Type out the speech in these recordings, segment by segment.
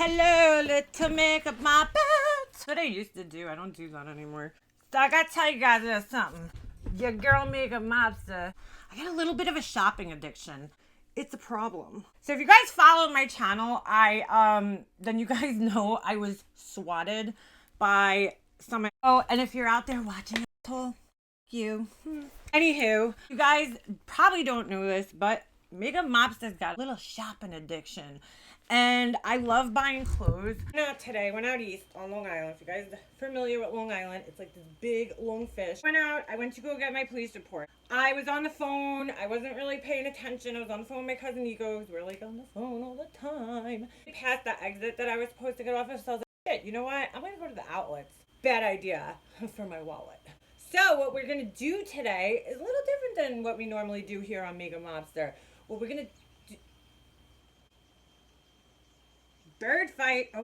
Hello, little makeup mop. That's what I used to do. I don't do that anymore. So I gotta tell you guys a little something. Your girl makeup mobster. I got a little bit of a shopping addiction. It's a problem. So if you guys follow my channel, then you guys know I was swatted by someone. Oh, and if you're out there watching, you. Anywho, you guys probably don't know this, but makeup mobster's got a little shopping addiction. And I love buying clothes. Not today. Went out east on Long Island. If you guys are familiar with Long Island, it's like this big long fish. I went to go get my police report. I was on the phone. I wasn't really paying attention. I was on the phone with my cousin Nico. We're like on the phone all the time. I passed that exit that I was supposed to get off of, so I was like, shit, you know what? I'm gonna go to the outlets. Bad idea for my wallet. So what we're gonna do today is a little different than what we normally do here on Makeup Mobster. What we're gonna bird fight. Oh,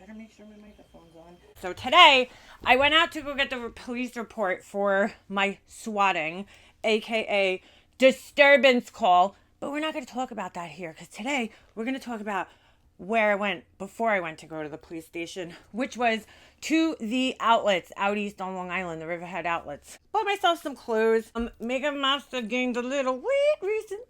better make sure my microphone's on. So today, I went out to go get the police report for my swatting, aka disturbance call. But we're not going to talk about that here, because today we're going to talk about where I went before I went to go to the police station, which was to the outlets out east on Long Island, the Riverhead outlets. Bought myself some clothes. Makeup Mobster gained a little weight recently.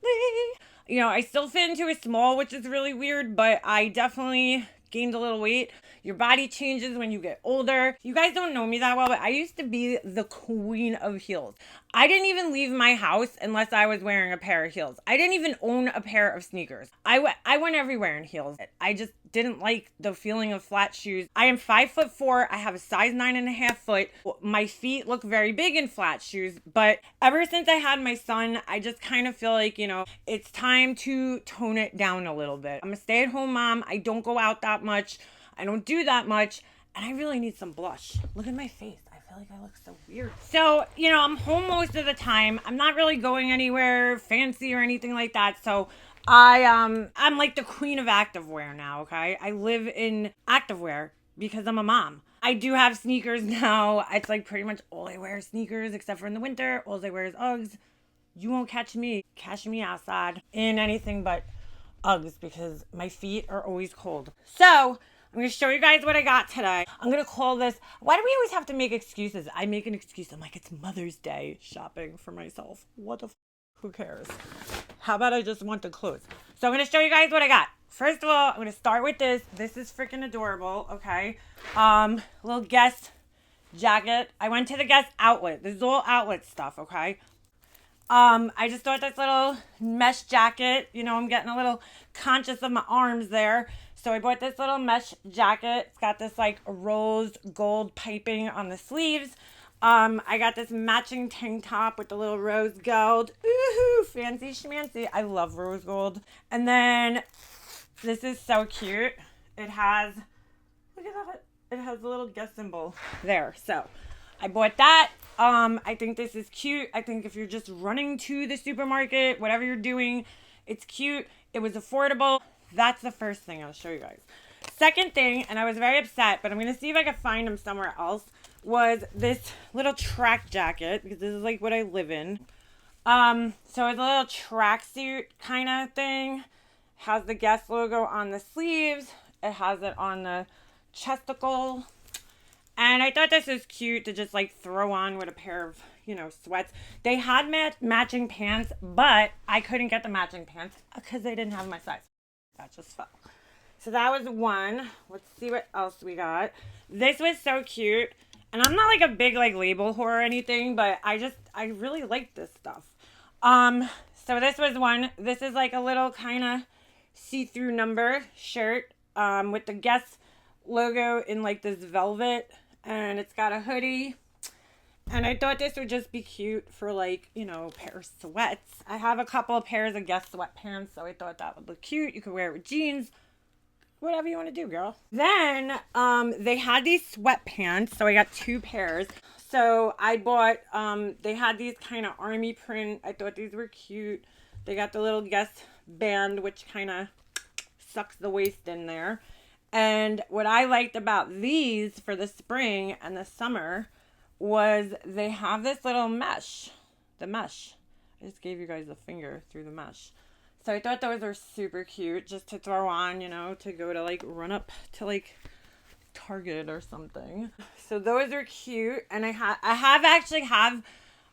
You know, I still fit into a small, which is really weird, but I definitely gained a little weight. Your body changes when you get older. You guys don't know me that well, but I used to be the queen of heels. I didn't even leave my house unless I was wearing a pair of heels. I didn't even own a pair of sneakers. I went everywhere in heels. I just didn't like the feeling of flat shoes. I am 5'4". I have a size 9.5 foot. My feet look very big in flat shoes, but ever since I had my son, I just kind of feel like, you know, it's time to tone it down a little bit. I'm a stay-at-home mom. I don't go out that much. I don't do that much, and I really need some blush. Look at my face. I feel like I look so weird. So, you know, I'm home most of the time. I'm not really going anywhere fancy or anything like that. So I'm like the queen of activewear now, okay? I live in activewear because I'm a mom. I do have sneakers now. It's like pretty much all I wear is sneakers, except for in the winter. All I wear is Uggs. You won't catch me outside in anything but Uggs because my feet are always cold. So I'm going to show you guys what I got today. I'm going to call this, why do we always have to make excuses? I make an excuse. I'm like, it's Mother's Day shopping for myself. What the f***? Who cares? How about I just want the clothes? So I'm going to show you guys what I got. First of all, I'm going to start with this. This is freaking adorable, okay? Little Guess jacket. I went to the Guess outlet. This is all outlet stuff, okay? I just thought this little mesh jacket, you know, I'm getting a little conscious of my arms there. So I bought this little mesh jacket. It's got this like rose gold piping on the sleeves. I got this matching tank top with the little rose gold. Ooh, fancy schmancy. I love rose gold. And then this is so cute. It has, look at that. It has a little Guess symbol there. So I bought that. I think this is cute. I think if you're just running to the supermarket, whatever you're doing, it's cute. It was affordable. That's the first thing I'll show you guys. Second thing, and I was very upset, but I'm going to see if I can find them somewhere else, was this little track jacket, because this is like what I live in. So it's a little tracksuit kind of thing. Has the Guess logo on the sleeves. It has it on the chesticle. And I thought this was cute to just like throw on with a pair of, you know, sweats. They had matching pants, but I couldn't get the matching pants because they didn't have my size. That just fell. So that was one. Let's see what else we got. This was so cute. And I'm not like a big like label whore or anything, but I really like this stuff. So this was one. This is like a little kind of see-through number shirt with the Guess logo in like this velvet. And it's got a hoodie. And I thought this would just be cute for like, you know, a pair of sweats. I have a couple of pairs of Guess sweatpants, so I thought that would look cute. You could wear it with jeans. Whatever you want to do, girl. Then they had these sweatpants, so I got 2 pairs. So I bought, they had these kind of army print. I thought these were cute. They got the little Guess band, which kind of sucks the waist in there. And what I liked about these for the spring and the summer was they have this little mesh. The mesh. I just gave you guys a finger through the mesh. So I thought those were super cute just to throw on, you know, to go to like run up to like Target or something. So those are cute. And I have actually have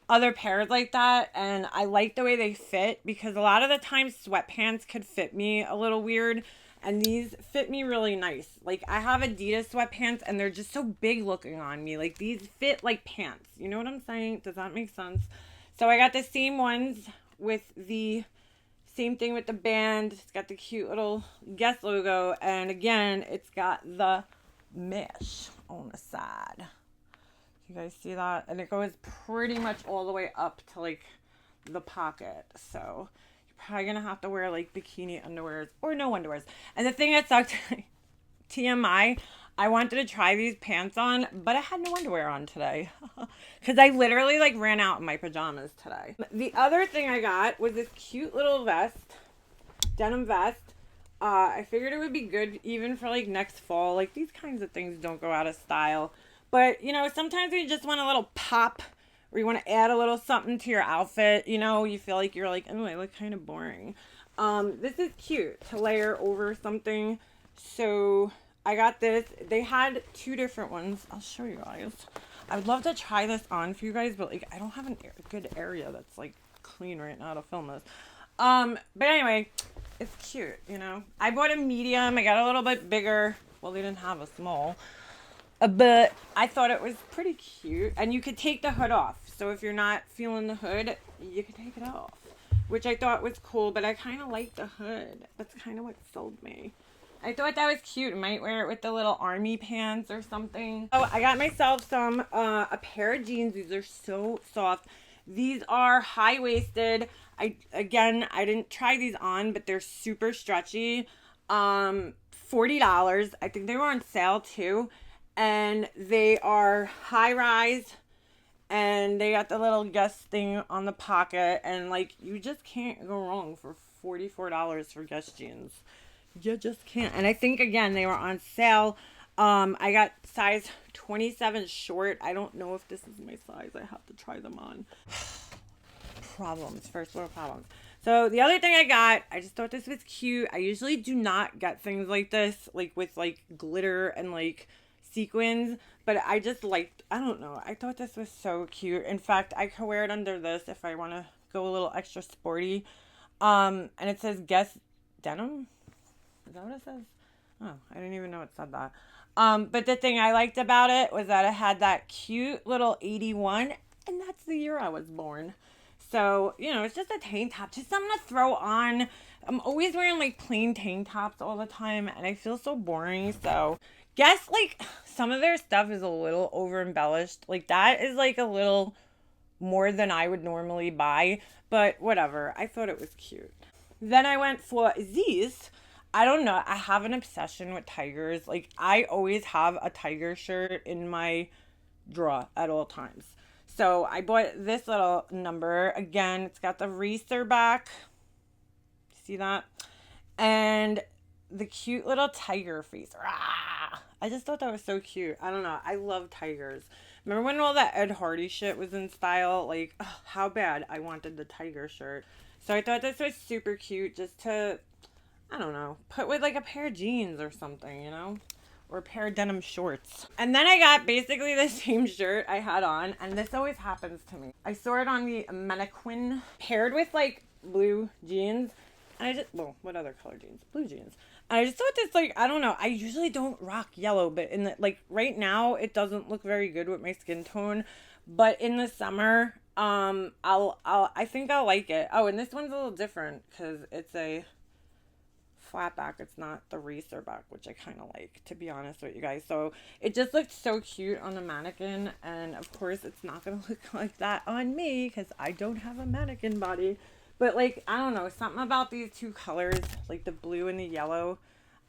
other pairs like that, and I like the way they fit because a lot of the times sweatpants could fit me a little weird, and these fit me really nice. Like I have Adidas sweatpants and they're just so big looking on me. Like these fit like pants. You know what I'm saying? Does that make sense? So I got the same ones with the same thing with the band. It's got the cute little Guess logo, and again, it's got the mesh on the side. You guys see that? And it goes pretty much all the way up to like the pocket. So you're probably gonna have to wear like bikini underwears or no underwears. And the thing that sucked, TMI, I wanted to try these pants on, but I had no underwear on today. Because I literally like ran out in my pajamas today. The other thing I got was this cute little vest, denim vest. I figured it would be good even for like next fall. Like these kinds of things don't go out of style. But, you know, sometimes you just want a little pop or you want to add a little something to your outfit. You know, you feel like you're like, oh, I look kind of boring. This is cute to layer over something. So I got this. They had two different ones. I'll show you guys. I would love to try this on for you guys, but like I don't have a good area that's like clean right now to film this. But anyway, it's cute, you know. I bought a medium. I got a little bit bigger. Well, they didn't have a small. But I thought it was pretty cute. And you could take the hood off. So if you're not feeling the hood, you could take it off. Which I thought was cool. But I kind of like the hood. That's kind of what sold me. I thought that was cute. I might wear it with the little army pants or something. Oh, I got myself some, a pair of jeans. These are so soft. These are high-waisted. I didn't try these on, but they're super stretchy. $40. I think they were on sale too. And they are high rise, and they got the little Guess thing on the pocket, and like you just can't go wrong for $44 for Guess jeans. You just can't. And I think again they were on sale. I got size 27 short. I don't know if this is my size. I have to try them on. Problems, first world problems. So the other thing I got, I just thought this was cute. I usually do not get things like this, like with like glitter and like sequins, but I just liked, I don't know, I thought this was so cute. In fact, I could wear it under this if I want to go a little extra sporty. And it says Guess Denim. Is that what it says? Oh, I didn't even know it said that. But the thing I liked about it was that it had that cute little 81, and that's the year I was born. So, you know, it's just a tank top, just something to throw on. I'm always wearing like plain tank tops all the time, and I feel so boring. So Guess like some of their stuff is a little over embellished. Like that is like a little more than I would normally buy, but whatever. I thought it was cute. Then I went for these. I don't know. I have an obsession with tigers. Like I always have a tiger shirt in my drawer at all times. So I bought this little number. Again, it's got the racer back. See that? And the cute little tiger face. Rah! I just thought that was so cute. I don't know. I love tigers. Remember when all that Ed Hardy shit was in style? Like, oh, how bad I wanted the tiger shirt. So I thought this was super cute just to, I don't know, put with like a pair of jeans or something, you know? Or a pair of denim shorts. And then I got basically the same shirt I had on. And this always happens to me. I saw it on the mannequin paired with like blue jeans. And I just, well, what other color jeans? Blue jeans. And I just thought this, like, I don't know. I usually don't rock yellow, but in the, like, right now, it doesn't look very good with my skin tone. But in the summer, I think I'll like it. Oh, and this one's a little different because it's a flat back. It's not the racer back, which I kind of like, to be honest with you guys. So it just looked so cute on the mannequin. And of course, it's not going to look like that on me because I don't have a mannequin body. But, like, I don't know, something about these two colors, like the blue and the yellow,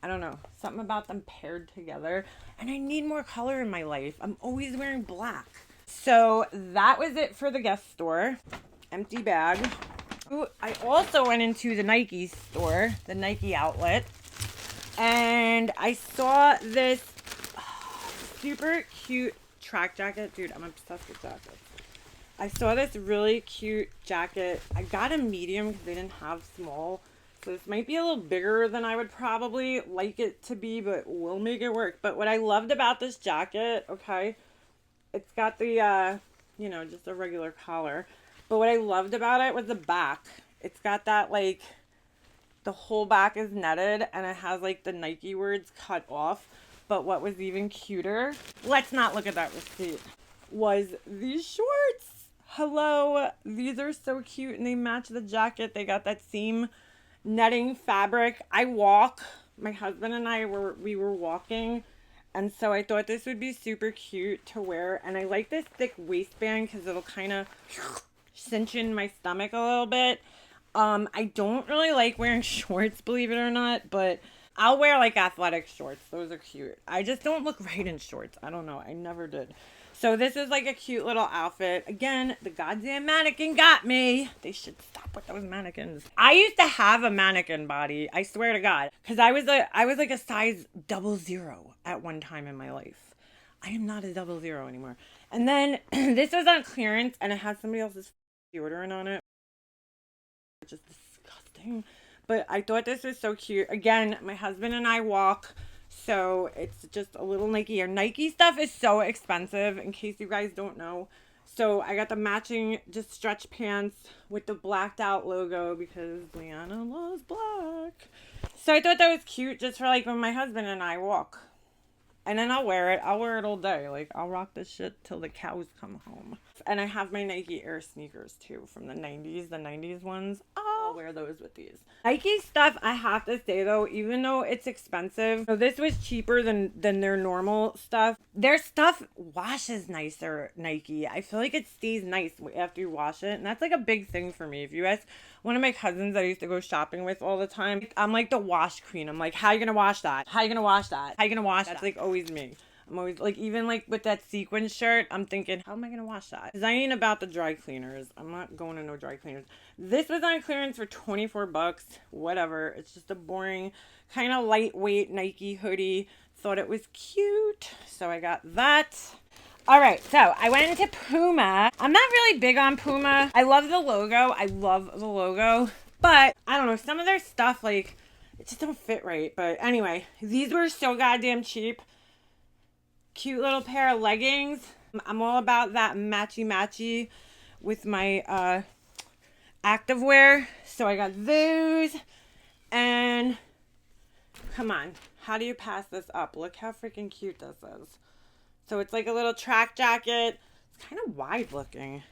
I don't know, something about them paired together. And I need more color in my life. I'm always wearing black. So that was it for the Guess store. Empty bag. Ooh, I also went into the Nike store, the Nike outlet. And I saw this super cute track jacket. Dude, I'm obsessed with jackets. I saw this really cute jacket. I got a medium because they didn't have small. So this might be a little bigger than I would probably like it to be, but we'll make it work. But what I loved about this jacket, okay, it's got the, you know, just a regular collar. But what I loved about it was the back. It's got that, like, the whole back is netted and it has, like, the Nike words cut off. But what was even cuter, let's not look at that receipt, was these shorts. Hello, these are so cute and they match the jacket. They got that seam netting fabric. I walk, my husband and I we were walking, and so I thought this would be super cute to wear. And I like this thick waistband because it'll kind of cinch in my stomach a little bit. I don't really like wearing shorts, believe it or not, but I'll wear like athletic shorts. Those are cute. I just don't look right in shorts. I don't know. I never did. So this is like a cute little outfit. Again, the goddamn mannequin got me. They should stop with those mannequins. I used to have a mannequin body. I swear to God. Because I was like a size 00 at one time in my life. I am not a 00 anymore. And then this was on clearance and it had somebody else's deodorant on it. Which is disgusting. But I thought this was so cute. Again, my husband and I walk. So it's just a little Nike. Or Nike stuff is so expensive, in case you guys don't know. So I got the matching just stretch pants with the blacked out logo because Leanna loves black. So I thought that was cute just for like when my husband and I walk. And then I'll wear it. I'll wear it all day. Like, I'll rock this shit till the cows come home. And I have my Nike Air sneakers, too, from the 90s. The 90s ones. I'll wear those with these. Nike stuff, I have to say, though, even though it's expensive. So this was cheaper than their normal stuff. Their stuff washes nicer, Nike. I feel like it stays nice after you wash it. And that's, like, a big thing for me. If you ask one of my cousins that I used to go shopping with all the time, I'm like the wash queen. I'm like, how you gonna wash that? How you gonna wash that? How you gonna wash that? That's like always me. I'm always like, even like with that sequin shirt, I'm thinking, how am I gonna wash that? Because I ain't about the dry cleaners. I'm not going to no dry cleaners. This was on clearance for 24 bucks. Whatever. It's just a boring, kind of lightweight Nike hoodie. Thought it was cute. So I got that. All right, so I went into Puma. I'm not really big on Puma. I love the logo. But I don't know, some of their stuff, like, it just don't fit right. But anyway, these were so goddamn cheap. Cute little pair of leggings. I'm all about that matchy with my activewear. So I got those. And come on, how do you pass this up? Look how freaking cute this is. So it's like a little track jacket. It's kind of wide looking,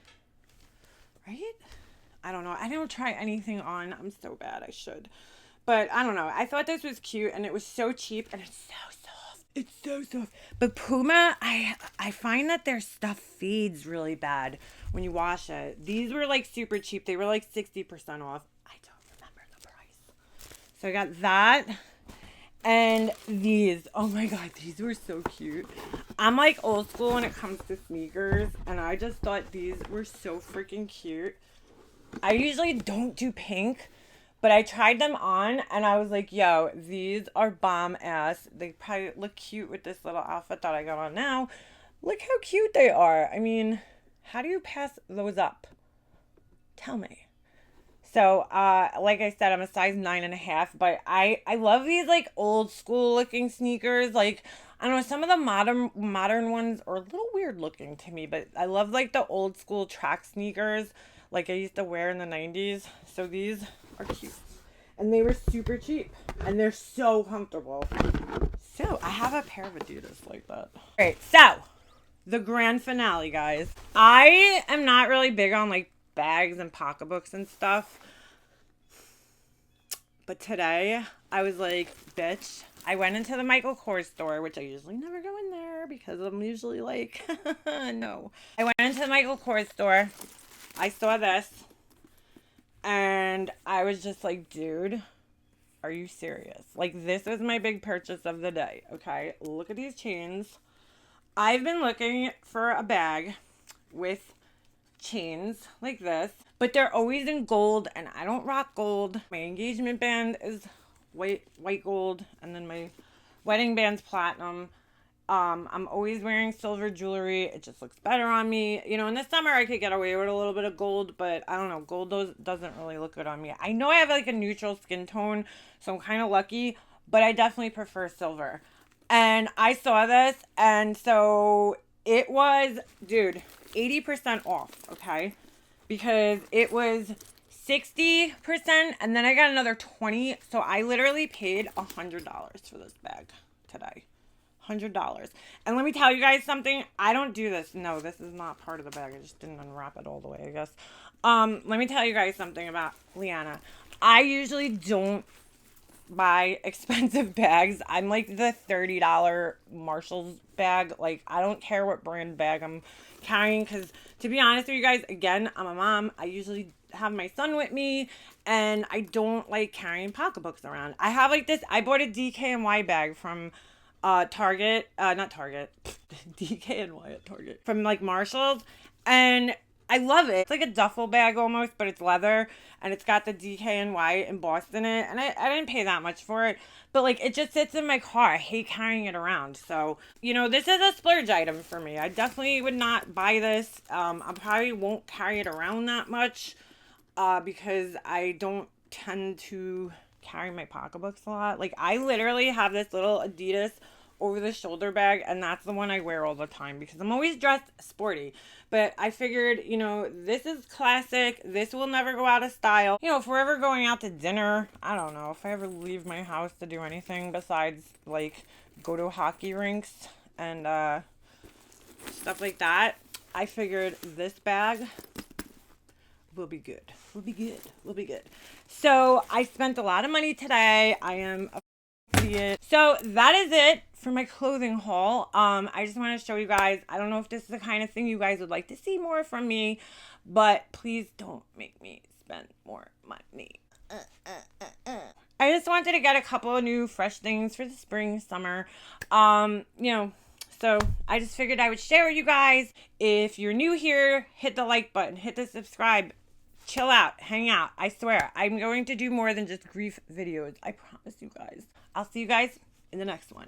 right? I don't know. I don't try anything on. I'm so bad. I should. But I don't know. I thought this was cute and it was so cheap and it's so soft. It's so soft. But Puma, I find that their stuff fades really bad when you wash it. These were like super cheap. They were like 60% off. I don't remember the price. So I got that. And these, oh my God, these were so cute. I'm like old school when it comes to sneakers, and I just thought these were so freaking cute. I usually don't do pink, but I tried them on, and I was like, yo, these are bomb ass. They probably look cute with this little outfit that I got on now. Look how cute they are. I mean, how do you pass those up? Tell me. So, like I said, I'm a size 9.5, but I love these, like, old school looking sneakers. Like, I don't know, some of the modern ones are a little weird looking to me, but I love, like, the old school track sneakers like I used to wear in the 90s. So these are cute. And they were super cheap. And they're so comfortable. So, I have a pair of Adidas like that. All right, so, the grand finale, guys. I am not really big on, like, bags and pocketbooks and stuff. But today, I was like, bitch, I went into the Michael Kors store, which I usually never go in there because I'm usually like, no. I went into the Michael Kors store. I saw this. And I was just like, dude, are you serious? Like, this is my big purchase of the day, okay? Look at these chains. I've been looking for a bag with chains like this, but they're always in gold, and I don't rock gold. My engagement band is white gold, and then my wedding band's platinum, I'm always wearing silver jewelry. It just looks better on me. You know, in the summer I could get away with a little bit of gold, but I don't know. Gold doesn't really look good on me. I know I have like a neutral skin tone, so I'm kind of lucky, but I definitely prefer silver. And I saw this, and so it was, dude, 80% off, okay? Because it was 60%, and then I got another 20. So I literally paid $100 for this bag today. $100. And let me tell you guys something. I don't do this. No, this is not part of the bag. I just didn't unwrap it all the way, I guess. Let me tell you guys something about Leanna. I usually don't buy expensive bags. I'm like the $30 Marshall's bag. Like, I don't care what brand bag I'm carrying, because to be honest with you guys, again, I'm a mom. I usually have my son with me, and I don't like carrying pocketbooks around. I have like this, I bought a DKNY bag from Target, not Target, DKNY at Target, from like Marshall's, and I love it. It's like a duffel bag almost, but it's leather, and it's got the DKNY embossed in it, and I didn't pay that much for it, but like it just sits in my car. I hate carrying it around, so you know, this is a splurge item for me. I definitely would not buy this. I probably won't carry it around that much, because I don't tend to carry my pocketbooks a lot. Like, I literally have this little Adidas over the shoulder bag, and that's the one I wear all the time because I'm always dressed sporty. But I figured, you know, this is classic. This will never go out of style. You know, if we're ever going out to dinner, I don't know, if I ever leave my house to do anything besides like go to hockey rinks and stuff like that, I figured this bag will be good. Will be good. Will be good. So I spent a lot of money today. I am a idiot. So that is it for my clothing haul. I just want to show you guys. I don't know if this is the kind of thing you guys would like to see more from me, but please don't make me spend more money. I just wanted to get a couple of new fresh things for the spring, summer. You know, so I just figured I would share with you guys. If you're new here, hit the like button, hit the subscribe. Chill out, hang out. I swear, I'm going to do more than just grief videos. I promise you guys. I'll see you guys in the next one.